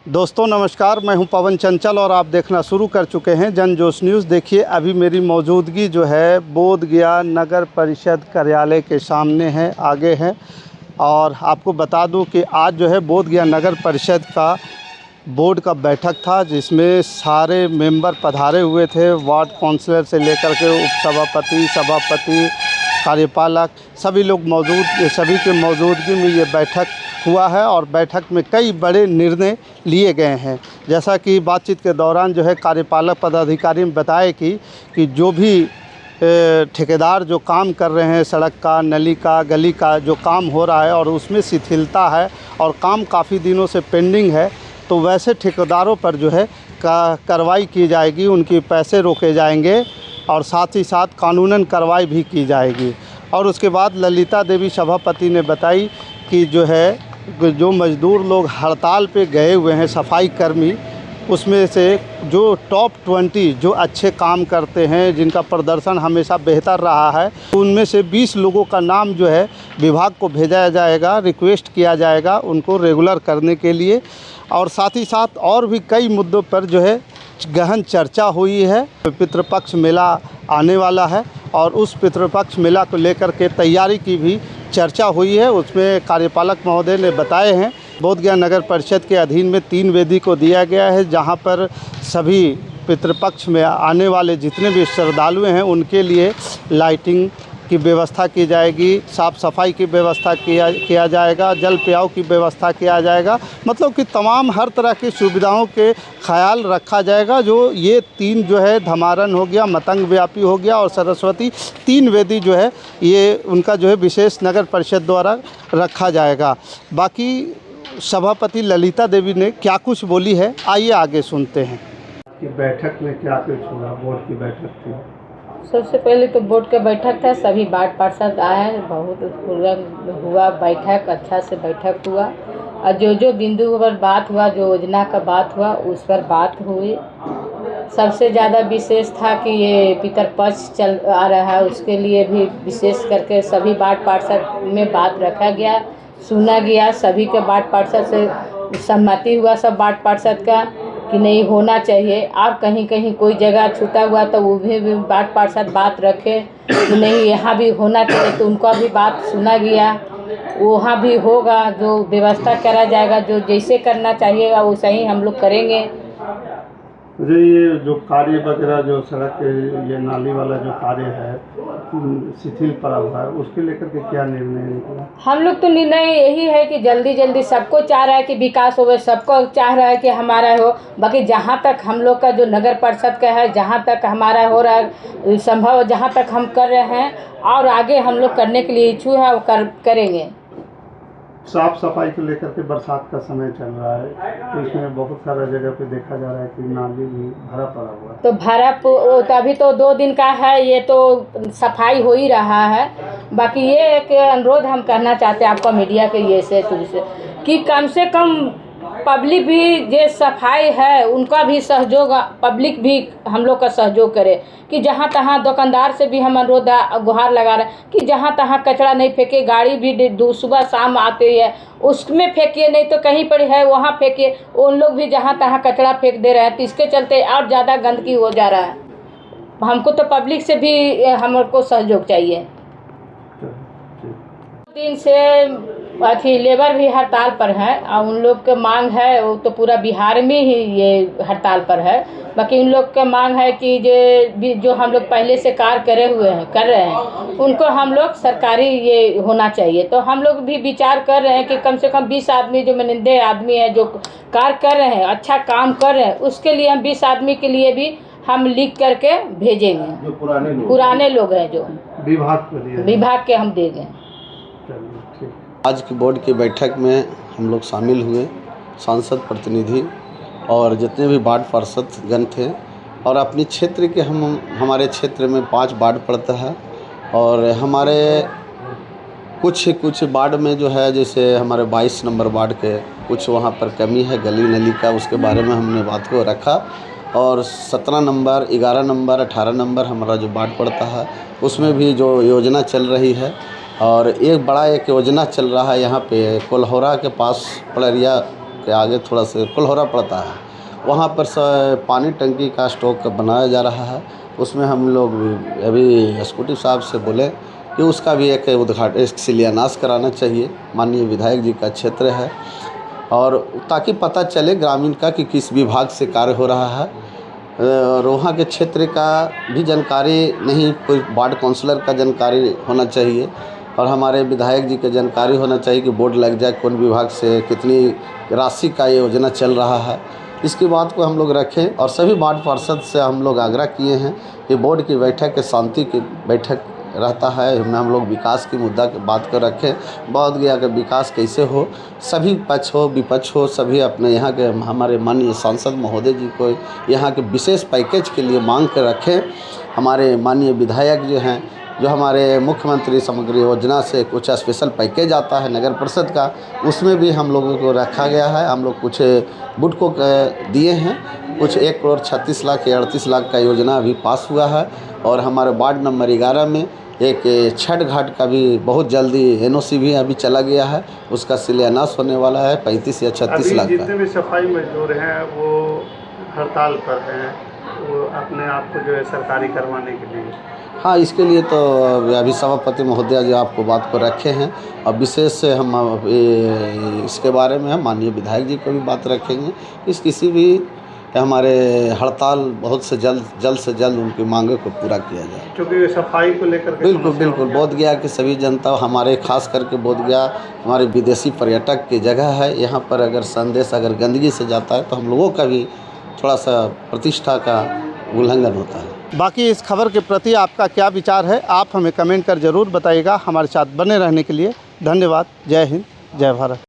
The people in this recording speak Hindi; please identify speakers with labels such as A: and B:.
A: दोस्तों नमस्कार, मैं हूं पवन चंचल और आप देखना शुरू कर चुके हैं जन जोश न्यूज़। देखिए अभी मेरी मौजूदगी जो है बोधगया नगर परिषद कार्यालय के सामने है, आगे है। और आपको बता दूं कि आज जो है बोधगया नगर परिषद का बोर्ड का बैठक था, जिसमें सारे मेंबर पधारे हुए थे। वार्ड काउंसलर से लेकर के उपसभापति, सभापति, कार्यपालक सभी लोग मौजूद, सभी के मौजूदगी में ये बैठक हुआ है। और बैठक में कई बड़े निर्णय लिए गए हैं। जैसा कि बातचीत के दौरान जो है कार्यपालक पदाधिकारी ने बताया कि जो भी ठेकेदार जो काम कर रहे हैं, सड़क का, नली का, गली का जो काम हो रहा है और उसमें शिथिलता है और काम काफ़ी दिनों से पेंडिंग है, तो वैसे ठेकेदारों पर जो है कार्रवाई की जाएगी, उनके पैसे रोके जाएंगे और साथ ही साथ कानूनन कार्रवाई भी की जाएगी। और उसके बाद ललिता देवी सभापति ने बताई कि जो मज़दूर लोग हड़ताल पे गए हुए हैं, सफाई कर्मी, उसमें से जो टॉप 20 जो अच्छे काम करते हैं, जिनका प्रदर्शन हमेशा बेहतर रहा है, उनमें से 20 लोगों का नाम जो है विभाग को भेजा जाएगा, रिक्वेस्ट किया जाएगा उनको रेगुलर करने के लिए। और साथ ही साथ और भी कई मुद्दों पर जो है गहन चर्चा हुई है। पितृपक्ष मेला आने वाला है और उस पितृपक्ष मेला को लेकर के तैयारी की भी चर्चा हुई है। उसमें कार्यपालक महोदय ने बताए हैं बोधगया नगर परिषद के अधीन में 3 वेदी को दिया गया है, जहां पर सभी पितृपक्ष में आने वाले जितने भी श्रद्धालु हैं उनके लिए लाइटिंग की व्यवस्था की जाएगी, साफ़ सफाई की व्यवस्था किया जाएगा, जल पियाव की व्यवस्था किया जाएगा। मतलब कि तमाम हर तरह की सुविधाओं के ख्याल रखा जाएगा। जो ये 3 जो है धमारन हो गया, मतंग व्यापी हो गया और सरस्वती, 3 वेदी जो है ये उनका जो है विशेष नगर परिषद द्वारा रखा जाएगा। बाकी सभापति ललिता देवी ने क्या कुछ बोली है, आइए आगे सुनते हैं। कि बैठक में क्या कुछ हुआ, बोर्ड की बैठक थी।
B: सबसे पहले तो बोर्ड का बैठक था, सभी वार्ड पार्षद आए, बहुत पूरा हुआ बैठक, अच्छा से बैठक हुआ। और जो बिंदु पर बात हुआ, जो योजना का बात हुआ, उस पर बात हुई। सबसे ज़्यादा विशेष था कि ये पितृपक्ष चल आ रहा है, उसके लिए भी विशेष करके सभी वार्ड पार्षद में बात रखा गया, सुना गया। सभी के वार्ड पार्षद से सहमति हुआ, सब वार्ड पार्षद का, कि नहीं होना चाहिए। और कहीं कहीं कोई जगह छूटा हुआ तो वो भी वार्ड पार्षद बात रखे कि नहीं यहाँ भी होना चाहिए, तो उनका भी बात सुना गया। वहाँ भी होगा, जो व्यवस्था करा जाएगा, जो जैसे करना चाहिएगा वैसे ही हम लोग करेंगे।
A: मुझे ये जो कार्य वगैरह, जो सड़क के ये नाली वाला जो कार्य है शिथिल पड़ा हुआ है, उसके लेकर के क्या निर्णय निकला? हम
B: लोग तो निर्णय यही है कि जल्दी जल्दी, सबको चाह रहा है कि विकास हो, सबको चाह रहा है कि हमारा हो। बाकी जहाँ तक हम लोग का जो नगर परिषद का है, जहाँ तक हमारा हो रहा है संभव, जहाँ तक हम कर रहे हैं और आगे हम लोग करने के लिए इच्छुक है, वो करेंगे।
A: साफ़ सफाई को लेकर के बरसात का समय चल रहा है, तो इसमें बहुत सारा जगह पे देखा जा रहा है कि नाली भी भरा पड़ा हुआ है।
B: तो तो अभी तो 2 दिन का है, ये तो सफाई हो ही रहा है। बाकी ये एक अनुरोध हम करना चाहते हैं आपका मीडिया के ये से कि कम से कम पब्लिक भी जो सफाई है उनका भी सहयोग, पब्लिक भी हम लोग का सहयोग करे। कि जहाँ तहाँ दुकानदार से भी हम अनुरोध गुहार लगा रहे हैं कि जहाँ तहाँ कचरा नहीं फेंके, गाड़ी भी सुबह शाम आती है उसमें फेंकिए, नहीं तो कहीं पर है वहाँ फेंकिए। उन लोग भी जहाँ तहाँ कचरा फेंक दे रहे हैं, तो इसके चलते और ज़्यादा गंदगी हो जा रहा है। हमको तो पब्लिक से भी हमको सहयोग चाहिए। दिन से लेबर भी हड़ताल पर है और उन लोग की मांग है, वो तो पूरा बिहार में ही ये हड़ताल पर है। बाकी उन लोग का मांग है कि जो हम लोग पहले से कार्य कर रहे हैं उनको हम लोग सरकारी ये होना चाहिए। तो हम लोग भी विचार कर रहे हैं कि कम से कम 20 आदमी, जो मानदेय आदमी है, जो कार्य कर रहे हैं, अच्छा काम कर रहे हैं, उसके लिए हम 20 आदमी के लिए भी हम लिख करके भेजेंगे। जो पुराने लोग हैं, जो विभाग के हम देंगे।
C: आज की बोर्ड की बैठक में हम लोग शामिल हुए, सांसद प्रतिनिधि और जितने भी वार्ड पार्षद गण थे। और अपने क्षेत्र के हमारे क्षेत्र में 5 वार्ड पड़ता है और हमारे कुछ वार्ड में जो है, जैसे हमारे 22 नंबर वार्ड के कुछ वहाँ पर कमी है गली नली का, उसके बारे में हमने बात को रखा। और 17 नंबर, 11 नंबर, 18 नंबर हमारा जो वार्ड पड़ता है उसमें भी जो योजना चल रही है। और एक योजना चल रहा है यहाँ पे कोल्होरा के पास पड़रिया के आगे थोड़ा से कुल्होरा पड़ता है, वहाँ पर पानी टंकी का स्टॉक बनाया जा रहा है। उसमें हम लोग अभी एग्जीक्यूटिव साहब से बोले कि उसका भी एक उद्घाटन, एक शिलान्यास कराना चाहिए। माननीय विधायक जी का क्षेत्र है, और ताकि पता चले ग्रामीण का कि किस विभाग से कार्य हो रहा है, और वहाँ के क्षेत्र का भी जानकारी नहीं, कोई वार्ड काउंसलर का जानकारी होना चाहिए, और हमारे विधायक जी का जानकारी होना चाहिए कि बोर्ड लग जाए, कौन विभाग से कितनी राशि का योजना चल रहा है। इसकी बात को हम लोग रखें, और सभी वार्ड पार्षद से हम लोग आग्रह किए हैं कि बोर्ड की बैठक के शांति की बैठक रहता है, हम लोग विकास की मुद्दा की बात को रखें। बोध गया का विकास कैसे हो, सभी पक्ष हो विपक्ष हो, सभी अपने यहाँ के हमारे माननीय सांसद महोदय जी को यहाँ के विशेष पैकेज के लिए मांग कर रखें। हमारे माननीय विधायक जो हैं, जो हमारे मुख्यमंत्री समग्र योजना से कुछ स्पेशल पैकेज आता है नगर परिषद का, उसमें भी हम लोगों को रखा गया है। हम लोग कुछ बुटको दिए हैं, कुछ 1,36,00,000 या 38 लाख का योजना अभी पास हुआ है, और हमारे वार्ड नंबर 11 में एक छठ घाट का भी बहुत जल्दी NOC भी अभी चला गया है, उसका शिलान्यास होने वाला है 35 या 36 लाख का।
A: जितने भी सफाई मजदूर हैं वो हड़ताल पर हैं, वो अपने आप को जो है सरकारी करवाने के लिए।
C: हाँ, इसके लिए तो अभी सभापति महोदय जी आपको बात को रखे हैं, और विशेष से हम इसके बारे में हम माननीय विधायक जी को भी बात रखेंगे। किसी भी हमारे हड़ताल बहुत से जल्द उनकी मांगों को पूरा किया जाए,
A: क्योंकि सफाई को लेकर
C: बिल्कुल बोध गया कि सभी जनता, हमारे खास करके बोध गया हमारे विदेशी पर्यटक की जगह है। यहाँ पर अगर संदेश अगर गंदगी से जाता है तो हम लोगों का भी थोड़ा सा प्रतिष्ठा का उल्लंघन होता है।
A: बाकी इस खबर के प्रति आपका क्या विचार है, आप हमें कमेंट कर ज़रूर बताइएगा। हमारे साथ बने रहने के लिए धन्यवाद। जय हिंद, जय भारत।